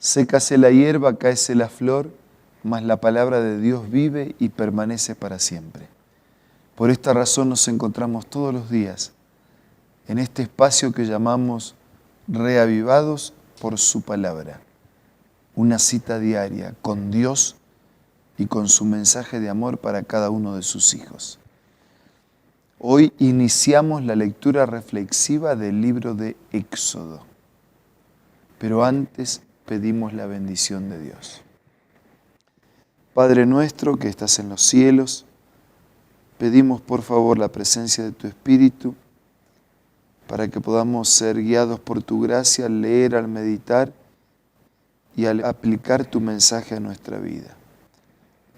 Sécase la hierba, cáese la flor, mas la palabra de Dios vive y permanece para siempre. Por esta razón nos encontramos todos los días en este espacio que llamamos Reavivados por su palabra. Una cita diaria con Dios y con su mensaje de amor para cada uno de sus hijos. Hoy iniciamos la lectura reflexiva del libro de Éxodo. Pero antes pedimos la bendición de Dios. Padre nuestro que estás en los cielos, pedimos por favor la presencia de tu Espíritu para que podamos ser guiados por tu gracia al leer, al meditar y al aplicar tu mensaje a nuestra vida.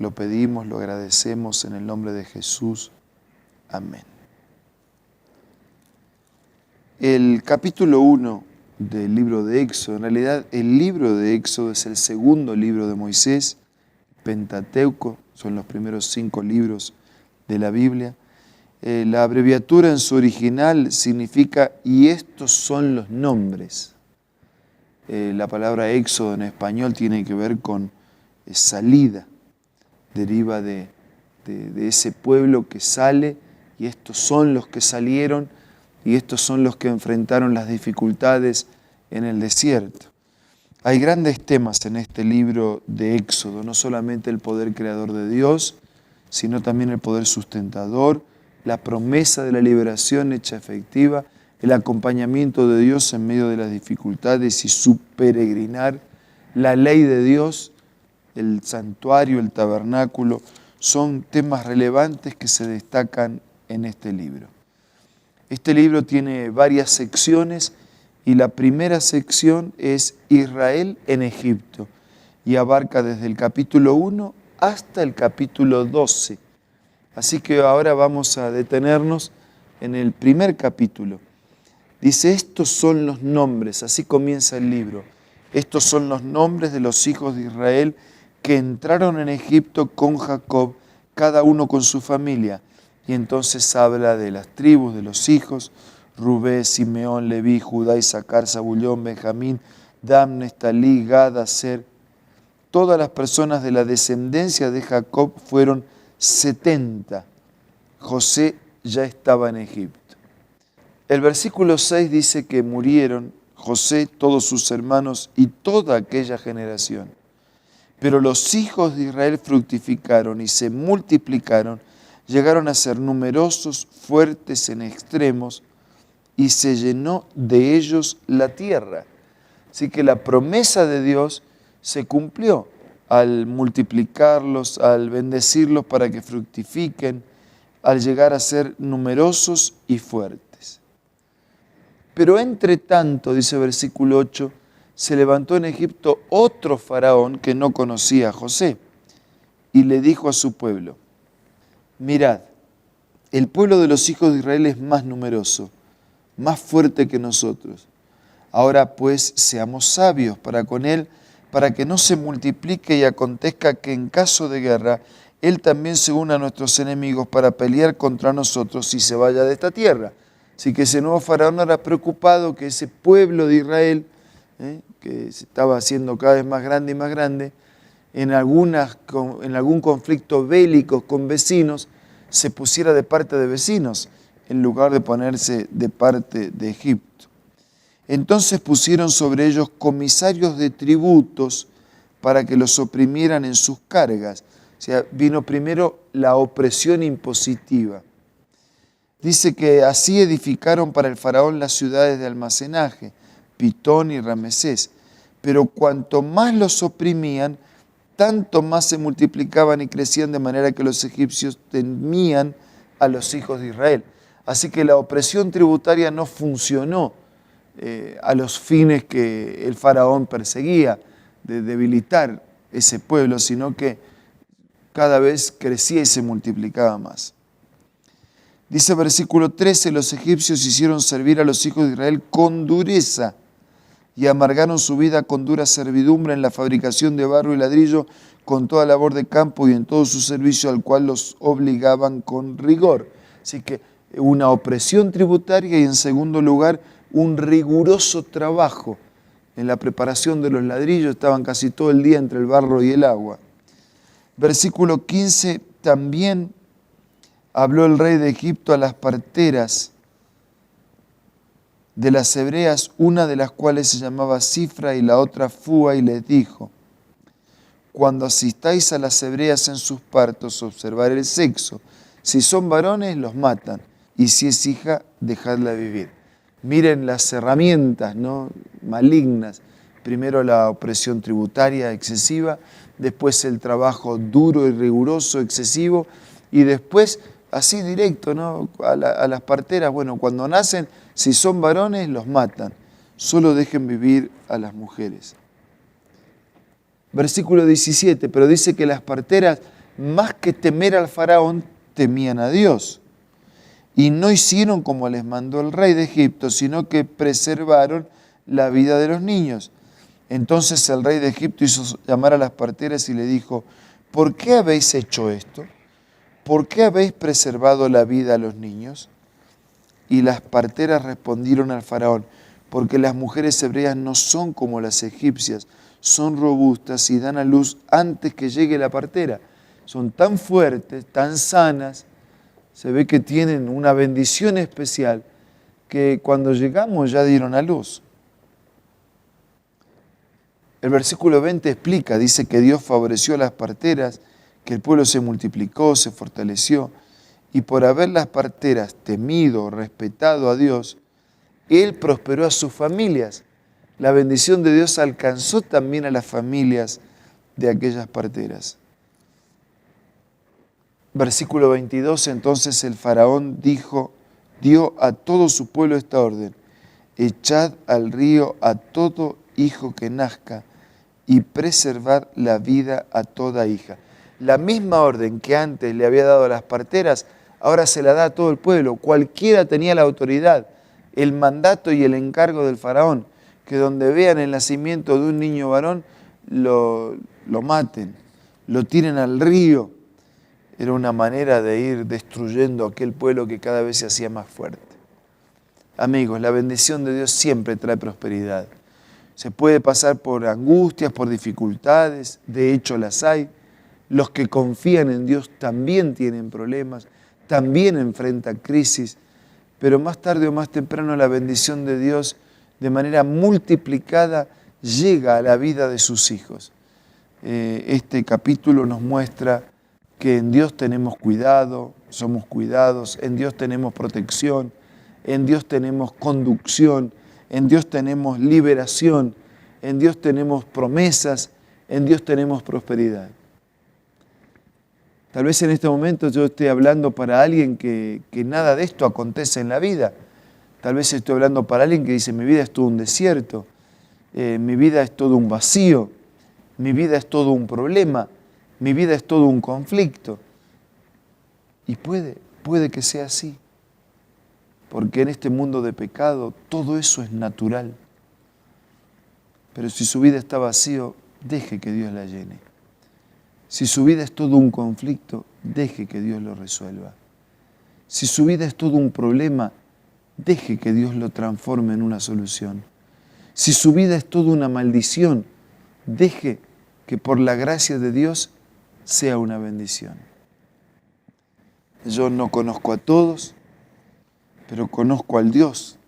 Lo pedimos, lo agradecemos en el nombre de Jesús. Amén. El capítulo 1 del libro de Éxodo, en realidad el libro de Éxodo es el segundo libro de Moisés, Pentateuco, son los primeros 5 libros de la Biblia. La abreviatura en su original significa "y estos son los nombres". La palabra Éxodo en español tiene que ver con salida, deriva de ese pueblo que sale, y estos son los que salieron, y estos son los que enfrentaron las dificultades en el desierto. Hay grandes temas en este libro de Éxodo, no solamente el poder creador de Dios, sino también el poder sustentador, la promesa de la liberación hecha efectiva, el acompañamiento de Dios en medio de las dificultades y su peregrinar, la ley de Dios, el santuario, el tabernáculo, son temas relevantes que se destacan en este libro. Este libro tiene varias secciones y la primera sección es Israel en Egipto y abarca desde el capítulo 1 hasta el capítulo 12. Así que ahora vamos a detenernos en el primer capítulo. Dice, estos son los nombres, así comienza el libro. Estos son los nombres de los hijos de Israel que entraron en Egipto con Jacob, cada uno con su familia. Y entonces habla de las tribus de los hijos, Rubén, Simeón, Leví, Judá, Isaacar, Zabulón, Benjamín, Dan, Neftalí, Gad, Aser. Todas las personas de la descendencia de Jacob fueron 70. José ya estaba en Egipto. El versículo 6 dice que murieron José, todos sus hermanos y toda aquella generación. Pero los hijos de Israel fructificaron y se multiplicaron, llegaron a ser numerosos, fuertes en extremos, y se llenó de ellos la tierra. Así que la promesa de Dios se cumplió al multiplicarlos, al bendecirlos para que fructifiquen, al llegar a ser numerosos y fuertes. Pero entre tanto, dice versículo 8, se levantó en Egipto otro faraón que no conocía a José y le dijo a su pueblo, mirad, el pueblo de los hijos de Israel es más numeroso, más fuerte que nosotros. Ahora pues seamos sabios para con él, para que no se multiplique y acontezca que en caso de guerra, él también se una a nuestros enemigos para pelear contra nosotros y se vaya de esta tierra. Así que ese nuevo faraón era preocupado que ese pueblo de Israel, que se estaba haciendo cada vez más grande y más grande, en algún conflicto bélico con vecinos, se pusiera de parte de vecinos, en lugar de ponerse de parte de Egipto. Entonces pusieron sobre ellos comisarios de tributos para que los oprimieran en sus cargas. O sea, vino primero la opresión impositiva. Dice que así edificaron para el faraón las ciudades de almacenaje, Pitón y Ramesés. Pero cuanto más los oprimían, tanto más se multiplicaban y crecían, de manera que los egipcios temían a los hijos de Israel. Así que la opresión tributaria no funcionó a los fines que el faraón perseguía, de debilitar ese pueblo, sino que cada vez crecía y se multiplicaba más. Dice versículo 13, los egipcios hicieron servir a los hijos de Israel con dureza y amargaron su vida con dura servidumbre en la fabricación de barro y ladrillo, con toda labor de campo y en todo su servicio, al cual los obligaban con rigor. Así que una opresión tributaria y, en segundo lugar, un riguroso trabajo en la preparación de los ladrillos, estaban casi todo el día entre el barro y el agua. Versículo 15, también habló el rey de Egipto a las parteras de las hebreas, una de las cuales se llamaba Cifra y la otra Fúa, y les dijo: cuando asistáis a las hebreas en sus partos, observar el sexo. Si son varones, los matan, y si es hija, dejadla vivir. Miren las herramientas, ¿no?, malignas. Primero la opresión tributaria excesiva, después el trabajo duro y riguroso excesivo, y después, así directo, ¿no?, a las parteras, bueno, cuando nacen, si son varones, los matan. Solo dejen vivir a las mujeres. Versículo 17, pero dice que las parteras, más que temer al faraón, temían a Dios. Y no hicieron como les mandó el rey de Egipto, sino que preservaron la vida de los niños. Entonces el rey de Egipto hizo llamar a las parteras y le dijo: ¿por qué habéis hecho esto? ¿Por qué habéis preservado la vida a los niños? Y las parteras respondieron al faraón: porque las mujeres hebreas no son como las egipcias, son robustas y dan a luz antes que llegue la partera. Son tan fuertes, tan sanas, se ve que tienen una bendición especial, que cuando llegamos ya dieron a luz. El versículo 20 explica, dice que Dios favoreció a las parteras, que el pueblo se multiplicó, se fortaleció, y por haber las parteras temido, respetado a Dios, Él prosperó a sus familias. La bendición de Dios alcanzó también a las familias de aquellas parteras. Versículo 22, entonces el faraón dio a todo su pueblo esta orden: echad al río a todo hijo que nazca y preservad la vida a toda hija. La misma orden que antes le había dado a las parteras, ahora se la da a todo el pueblo. Cualquiera tenía la autoridad, el mandato y el encargo del faraón, que donde vean el nacimiento de un niño varón, lo maten, lo tiren al río. Era una manera de ir destruyendo aquel pueblo que cada vez se hacía más fuerte. Amigos, la bendición de Dios siempre trae prosperidad. Se puede pasar por angustias, por dificultades, de hecho las hay. Los que confían en Dios también tienen problemas, también enfrentan crisis, pero más tarde o más temprano la bendición de Dios de manera multiplicada llega a la vida de sus hijos. Este capítulo nos muestra que en Dios tenemos cuidado, somos cuidados, en Dios tenemos protección, en Dios tenemos conducción, en Dios tenemos liberación, en Dios tenemos promesas, en Dios tenemos prosperidad. Tal vez en este momento yo esté hablando para alguien que nada de esto acontece en la vida. Tal vez estoy hablando para alguien que dice: mi vida es todo un desierto, mi vida es todo un vacío, mi vida es todo un problema, mi vida es todo un conflicto. Y puede que sea así, porque en este mundo de pecado todo eso es natural. Pero si su vida está vacío, deje que Dios la llene. Si su vida es todo un conflicto, deje que Dios lo resuelva. Si su vida es todo un problema, deje que Dios lo transforme en una solución. Si su vida es toda una maldición, deje que por la gracia de Dios sea una bendición. Yo no conozco a todos, pero conozco al Dios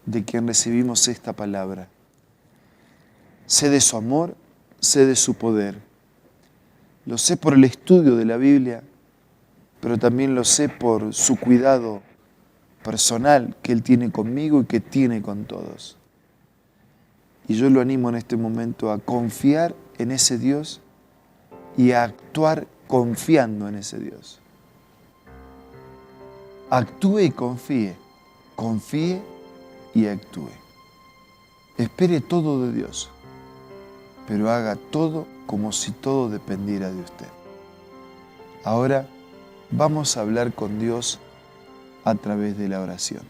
de quien recibimos esta palabra. Sé de su amor, sé de su poder. Lo sé por el estudio de la Biblia, pero también lo sé por su cuidado personal que Él tiene conmigo y que tiene con todos. Y yo lo animo en este momento a confiar en ese Dios y a actuar confiando en ese Dios. Actúe y confíe, confíe y actúe. Espere todo de Dios, pero haga todo como si todo dependiera de usted. Ahora vamos a hablar con Dios a través de la oración.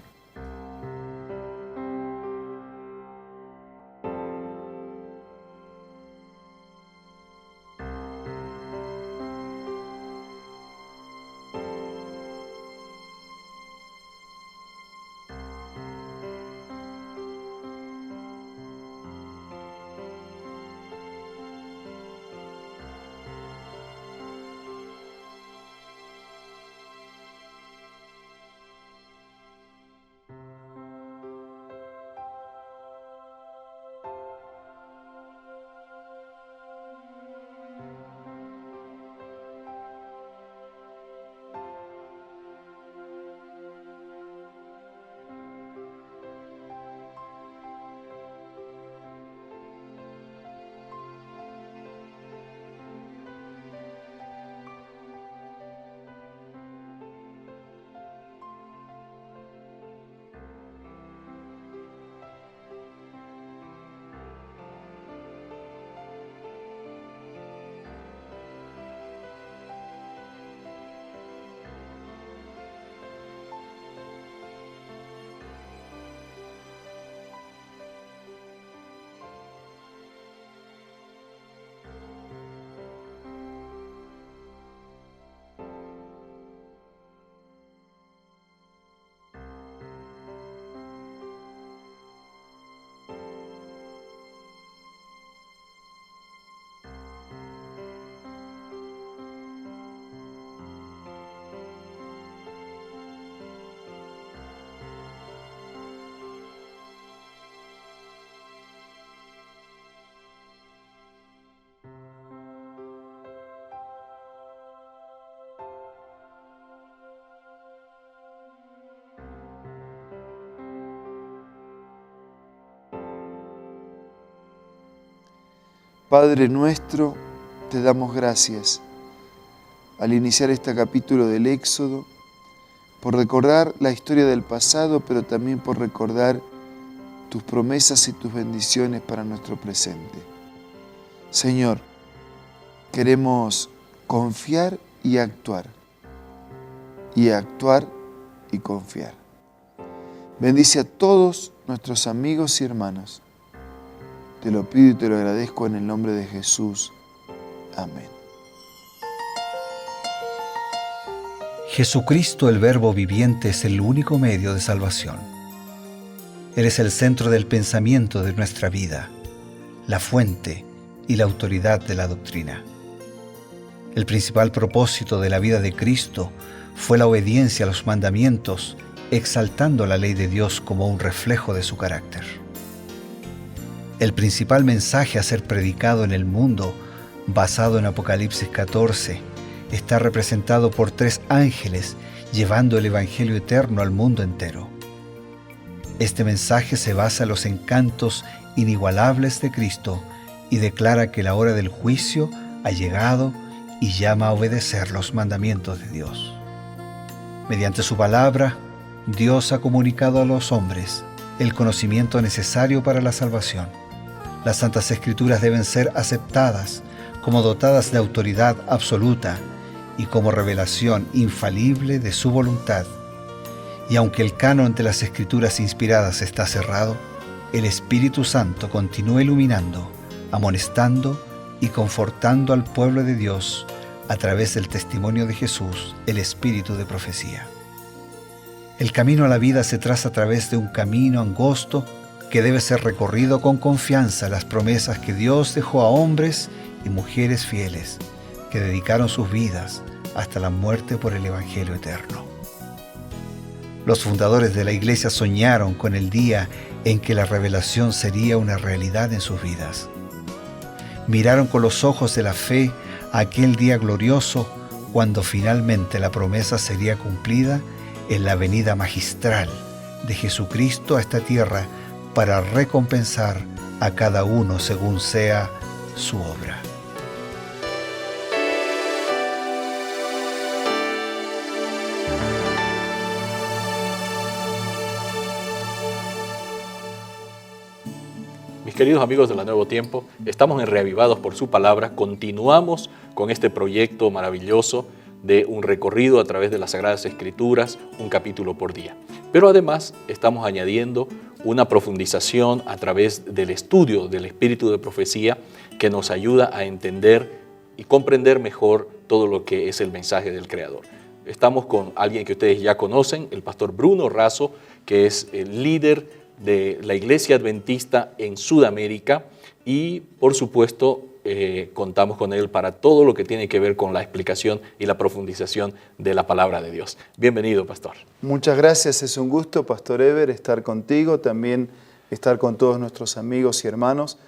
Padre nuestro, te damos gracias al iniciar este capítulo del Éxodo, por recordar la historia del pasado, pero también por recordar tus promesas y tus bendiciones para nuestro presente. Señor, queremos confiar y actuar y confiar. Bendice a todos nuestros amigos y hermanos. Te lo pido y te lo agradezco en el nombre de Jesús. Amén. Jesucristo, el Verbo viviente, es el único medio de salvación. Él es el centro del pensamiento de nuestra vida, la fuente y la autoridad de la doctrina. El principal propósito de la vida de Cristo fue la obediencia a los mandamientos, exaltando la ley de Dios como un reflejo de su carácter. El principal mensaje a ser predicado en el mundo, basado en Apocalipsis 14, está representado por 3 ángeles llevando el Evangelio eterno al mundo entero. Este mensaje se basa en los encantos inigualables de Cristo y declara que la hora del juicio ha llegado y llama a obedecer los mandamientos de Dios. Mediante su palabra, Dios ha comunicado a los hombres el conocimiento necesario para la salvación. Las Santas Escrituras deben ser aceptadas como dotadas de autoridad absoluta y como revelación infalible de su voluntad. Y aunque el canon de las Escrituras inspiradas está cerrado, el Espíritu Santo continúa iluminando, amonestando y confortando al pueblo de Dios a través del testimonio de Jesús, el Espíritu de profecía. El camino a la vida se traza a través de un camino angosto que debe ser recorrido con confianza en las promesas que Dios dejó a hombres y mujeres fieles que dedicaron sus vidas hasta la muerte por el Evangelio eterno. Los fundadores de la Iglesia soñaron con el día en que la revelación sería una realidad en sus vidas. Miraron con los ojos de la fe a aquel día glorioso cuando finalmente la promesa sería cumplida en la venida magistral de Jesucristo a esta tierra para recompensar a cada uno según sea su obra. Mis queridos amigos de la Nuevo Tiempo, estamos en Reavivados por su palabra. Continuamos con este proyecto maravilloso de un recorrido a través de las Sagradas Escrituras, un capítulo por día. Pero además estamos añadiendo una profundización a través del estudio del espíritu de profecía que nos ayuda a entender y comprender mejor todo lo que es el mensaje del Creador. Estamos con alguien que ustedes ya conocen, el pastor Bruno Razo, que es el líder de la Iglesia Adventista en Sudamérica y, por supuesto, contamos con él para todo lo que tiene que ver con la explicación y la profundización de la palabra de Dios. Bienvenido, pastor. Muchas gracias, es un gusto, pastor Eber, estar contigo, también estar con todos nuestros amigos y hermanos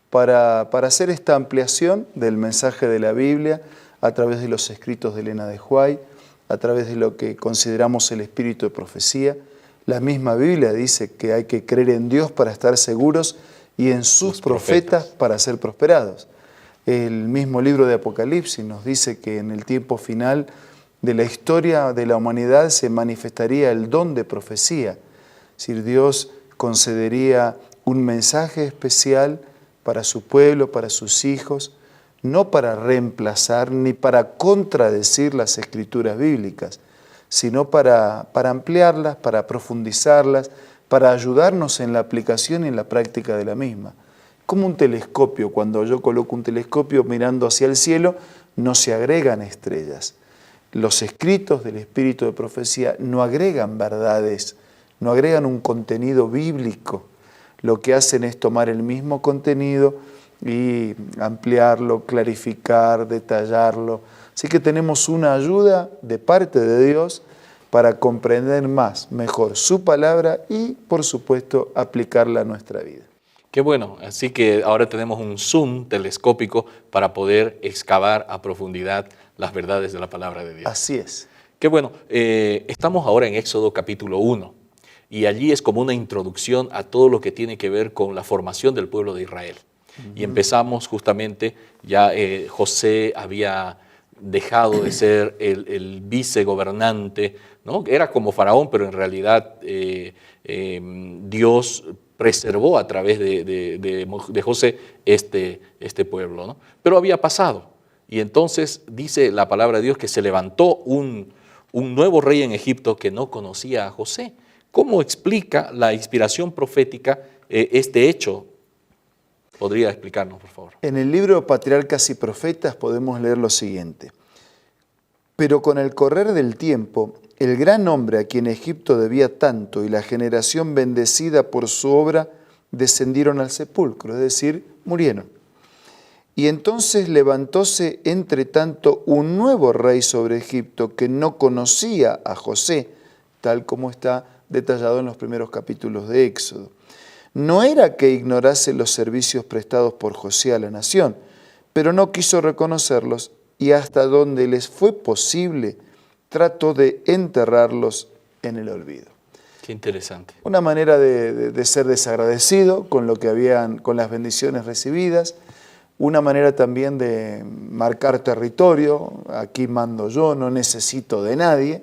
para hacer esta ampliación del mensaje de la Biblia a través de los escritos de Elena de White, a través de lo que consideramos el espíritu de profecía. La misma Biblia dice que hay que creer en Dios para estar seguros y en sus profetas para ser prosperados. El mismo libro de Apocalipsis nos dice que en el tiempo final de la historia de la humanidad se manifestaría el don de profecía. Es decir, Dios concedería un mensaje especial para su pueblo, para sus hijos, no para reemplazar ni para contradecir las escrituras bíblicas, sino para ampliarlas, para profundizarlas, para ayudarnos en la aplicación y en la práctica de la misma. Como un telescopio, cuando yo coloco un telescopio mirando hacia el cielo, no se agregan estrellas. Los escritos del espíritu de profecía no agregan verdades, no agregan un contenido bíblico. Lo que hacen es tomar el mismo contenido y ampliarlo, clarificar, detallarlo. Así que tenemos una ayuda de parte de Dios para comprender mejor su palabra y, por supuesto, aplicarla a nuestra vida. Qué bueno, así que ahora tenemos un zoom telescópico para poder excavar a profundidad las verdades de la palabra de Dios. Así es. Qué bueno, estamos ahora en Éxodo capítulo 1 y allí es como una introducción a todo lo que tiene que ver con la formación del pueblo de Israel. Y empezamos justamente, ya José había dejado de ser el vicegobernante, ¿no? Era como faraón, pero en realidad Dios preservó a través de José este pueblo, ¿no? Pero había pasado. Y entonces dice la palabra de Dios que se levantó un nuevo rey en Egipto que no conocía a José. ¿Cómo explica la inspiración profética este hecho? ¿Podría explicarnos, por favor? En el libro Patriarcas y Profetas podemos leer lo siguiente. Pero con el correr del tiempo, el gran hombre a quien Egipto debía tanto y la generación bendecida por su obra descendieron al sepulcro, es decir, murieron. Y entonces levantóse entre tanto un nuevo rey sobre Egipto que no conocía a José, tal como está detallado en los primeros capítulos de Éxodo. No era que ignorase los servicios prestados por José a la nación, pero no quiso reconocerlos y hasta donde les fue posible trató de enterrarlos en el olvido. Qué interesante. Una manera de ser desagradecido con lo que habían, con las bendiciones recibidas, una manera también de marcar territorio, aquí mando yo, no necesito de nadie.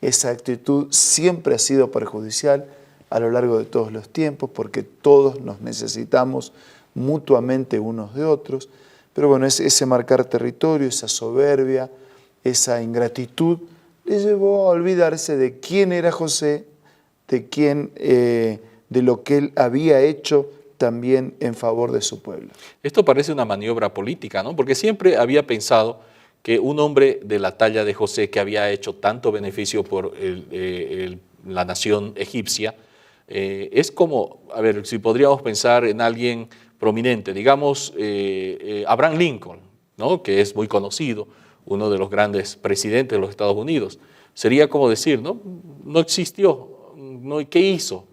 Esa actitud siempre ha sido perjudicial a lo largo de todos los tiempos, porque todos nos necesitamos mutuamente unos de otros. Pero bueno, ese marcar territorio, esa soberbia, esa ingratitud, le llevó a olvidarse de quién era José, de lo que él había hecho también en favor de su pueblo. Esto parece una maniobra política, ¿no? Porque siempre había pensado que un hombre de la talla de José, que había hecho tanto beneficio por la nación egipcia, es como, a ver, si podríamos pensar en alguien prominente, digamos Abraham Lincoln, ¿no? Que es muy conocido, uno de los grandes presidentes de los Estados Unidos. Sería como decir, ¿no? No existió, ¿no? ¿Qué hizo?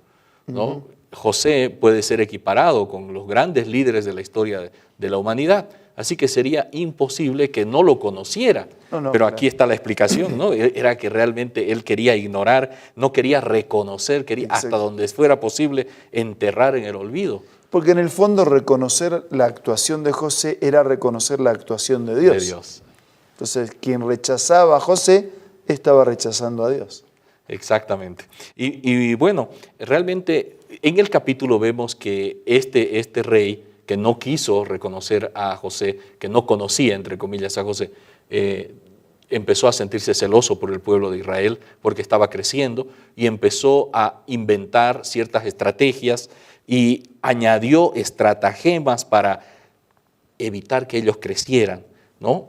¿No? José puede ser equiparado con los grandes líderes de la historia de la humanidad, así que sería imposible que no lo conociera. Pero claro, aquí está la explicación, ¿no? Era que realmente él quería ignorar, no quería reconocer, quería hasta donde fuera posible enterrar en el olvido. Porque en el fondo reconocer la actuación de José era reconocer la actuación de Dios. De Dios. Entonces, quien rechazaba a José estaba rechazando a Dios. Exactamente. Y bueno, realmente en el capítulo vemos que este rey que no quiso reconocer a José, que no conocía, entre comillas, a José, empezó a sentirse celoso por el pueblo de Israel porque estaba creciendo y empezó a inventar ciertas estrategias y añadió estratagemas para evitar que ellos crecieran, ¿no?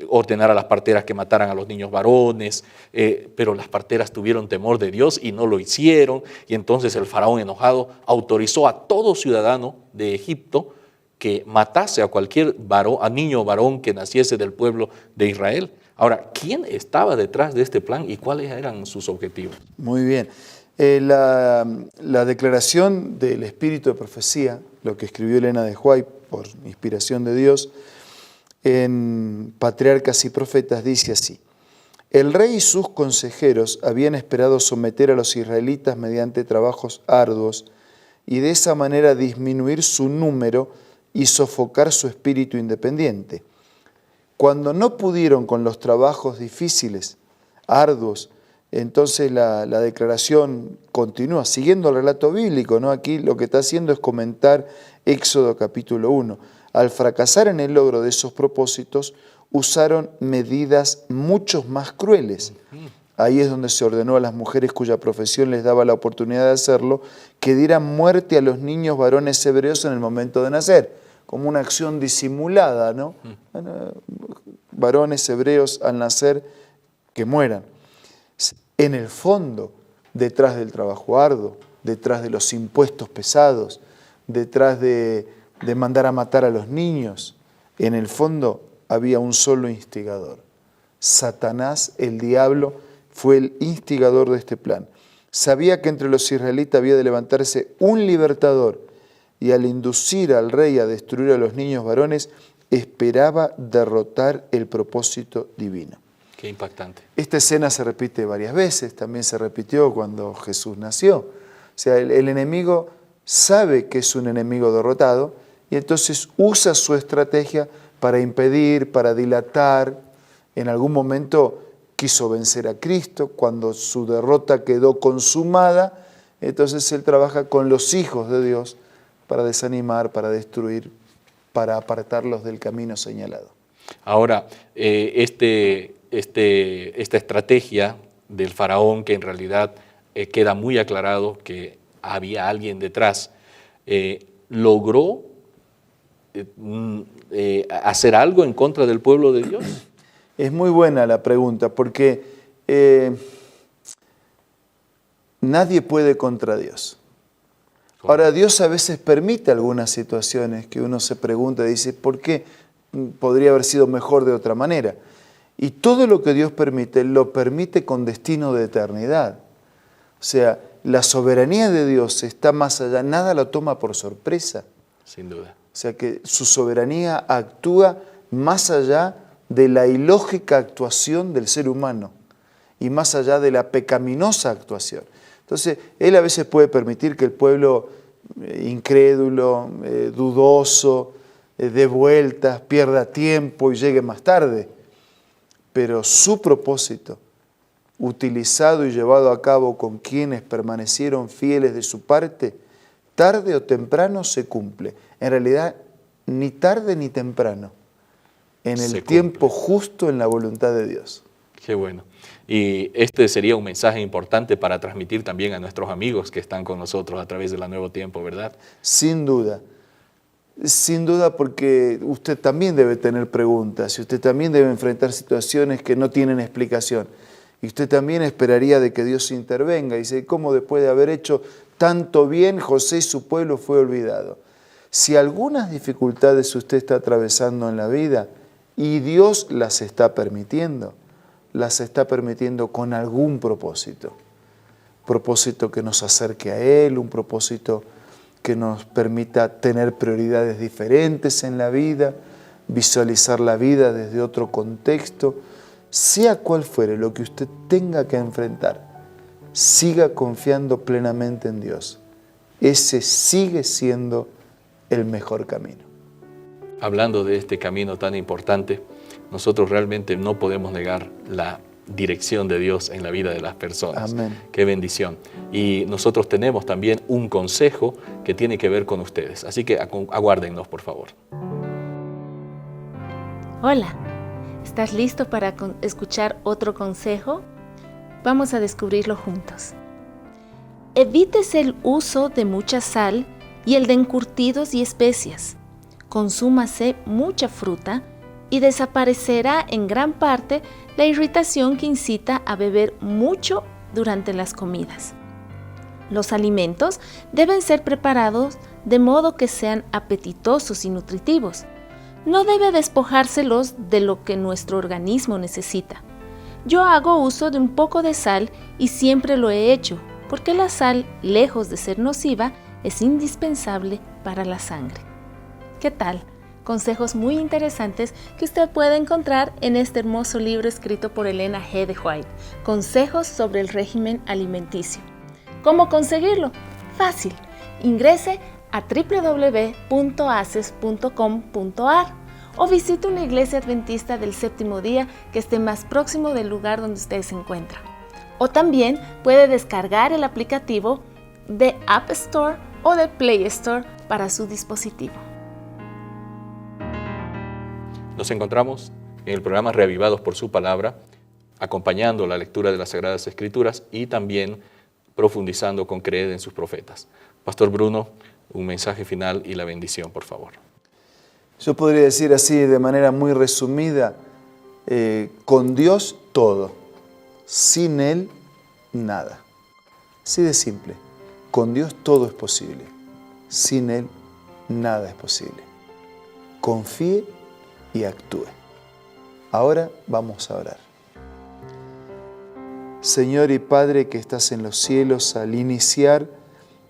Ordenar a las parteras que mataran a los niños varones, pero las parteras tuvieron temor de Dios y no lo hicieron, y entonces el faraón enojado autorizó a todo ciudadano de Egipto que matase a cualquier niño varón que naciese del pueblo de Israel. Ahora, ¿quién estaba detrás de este plan y cuáles eran sus objetivos? Muy bien. La declaración del espíritu de profecía, lo que escribió Elena de White por inspiración de Dios, en Patriarcas y Profetas dice así: el rey y sus consejeros habían esperado someter a los israelitas mediante trabajos arduos y de esa manera disminuir su número y sofocar su espíritu independiente. Cuando no pudieron con los trabajos difíciles, arduos, entonces la declaración continúa, siguiendo el relato bíblico, ¿no? Aquí lo que está haciendo es comentar Éxodo capítulo 1. Al fracasar en el logro de esos propósitos, usaron medidas mucho más crueles. Ahí es donde se ordenó a las mujeres cuya profesión les daba la oportunidad de hacerlo, que dieran muerte a los niños varones hebreos en el momento de nacer, como una acción disimulada, ¿no? Varones hebreos al nacer que mueran. En el fondo, detrás del trabajo arduo, detrás de los impuestos pesados, detrás de mandar a matar a los niños, en el fondo había un solo instigador. Satanás, el diablo, fue el instigador de este plan. Sabía que entre los israelitas había de levantarse un libertador y al inducir al rey a destruir a los niños varones, esperaba derrotar el propósito divino. Qué impactante. Esta escena se repite varias veces, también se repitió cuando Jesús nació. O sea, el enemigo sabe que es un enemigo derrotado y entonces usa su estrategia para impedir, para dilatar. En algún momento quiso vencer a Cristo, cuando su derrota quedó consumada, entonces él trabaja con los hijos de Dios para desanimar, para destruir, para apartarlos del camino señalado. Ahora, esta estrategia del faraón, que en realidad queda muy aclarado que había alguien detrás, ¿logró hacer algo en contra del pueblo de Dios? Es muy buena la pregunta, porque nadie puede contra Dios. Ahora, Dios a veces permite algunas situaciones que uno se pregunta y dice, ¿por qué podría haber sido mejor de otra manera? Y todo lo que Dios permite, lo permite con destino de eternidad. O sea, la soberanía de Dios está más allá, nada lo toma por sorpresa. Sin duda. O sea que su soberanía actúa más allá de la ilógica actuación del ser humano y más allá de la pecaminosa actuación. Entonces, Él a veces puede permitir que el pueblo incrédulo, dudoso, dé vueltas, pierda tiempo y llegue más tarde. Pero su propósito, utilizado y llevado a cabo con quienes permanecieron fieles de su parte, tarde o temprano se cumple. En realidad, ni tarde ni temprano, en el tiempo justo, en la voluntad de Dios. Qué bueno. Y este sería un mensaje importante para transmitir también a nuestros amigos que están con nosotros a través de la Nuevo Tiempo, ¿verdad? Sin duda, porque usted también debe tener preguntas y usted también debe enfrentar situaciones que no tienen explicación. Y usted también esperaría de que Dios intervenga y dice, ¿cómo después de haber hecho tanto bien, José y su pueblo fue olvidado? Si algunas dificultades usted está atravesando en la vida y Dios las está permitiendo con algún propósito. Propósito que nos acerque a Él, un propósito que nos permita tener prioridades diferentes en la vida, visualizar la vida desde otro contexto. Sea cual fuere lo que usted tenga que enfrentar, siga confiando plenamente en Dios. Ese sigue siendo el mejor camino. Hablando de este camino tan importante, nosotros realmente no podemos negar la dirección de Dios en la vida de las personas. Amén. Qué bendición. Y nosotros tenemos también un consejo que tiene que ver con ustedes. Así que aguárdennos, por favor. Hola, ¿estás listo para escuchar otro consejo? Vamos a descubrirlo juntos. Evítese el uso de mucha sal y el de encurtidos y especias. Consúmase mucha fruta y desaparecerá en gran parte la irritación que incita a beber mucho durante las comidas. Los alimentos deben ser preparados de modo que sean apetitosos y nutritivos. No debe despojárselos de lo que nuestro organismo necesita. Yo hago uso de un poco de sal y siempre lo he hecho, porque la sal, lejos de ser nociva, es indispensable para la sangre. ¿Qué tal? Consejos muy interesantes que usted puede encontrar en este hermoso libro escrito por Elena G. de White, Consejos sobre el régimen alimenticio. ¿Cómo conseguirlo? Fácil. Ingrese a www.aces.com.ar o visite una iglesia adventista del séptimo día que esté más próximo del lugar donde usted se encuentra. O también puede descargar el aplicativo de App Store o de Play Store para su dispositivo. Nos encontramos en el programa Reavivados por su Palabra, acompañando la lectura de las Sagradas Escrituras y también profundizando con creer en sus profetas. Pastor Bruno, un mensaje final y la bendición, por favor. Yo podría decir así de manera muy resumida, con Dios todo, sin Él nada. Así de simple, con Dios todo es posible, sin Él nada es posible. Confíe y actúe. Ahora vamos a orar. Señor y Padre que estás en los cielos, al iniciar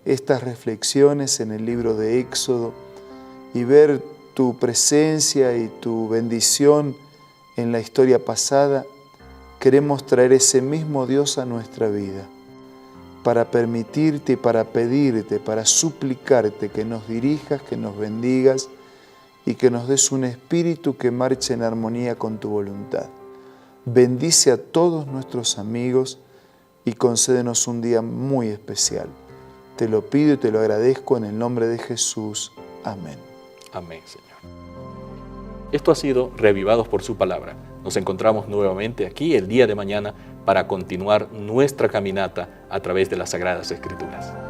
estas reflexiones en el libro de Éxodo y ver tu presencia y tu bendición en la historia pasada, queremos traer ese mismo Dios a nuestra vida. para permitirte y para pedirte, para suplicarte que nos dirijas, que nos bendigas y que nos des un espíritu que marche en armonía con tu voluntad. Bendice a todos nuestros amigos y concédenos un día muy especial. Te lo pido y te lo agradezco en el nombre de Jesús. Amén. Amén, Señor. Esto ha sido Reavivados por su palabra. Nos encontramos nuevamente aquí el día de mañana para continuar nuestra caminata a través de las Sagradas Escrituras.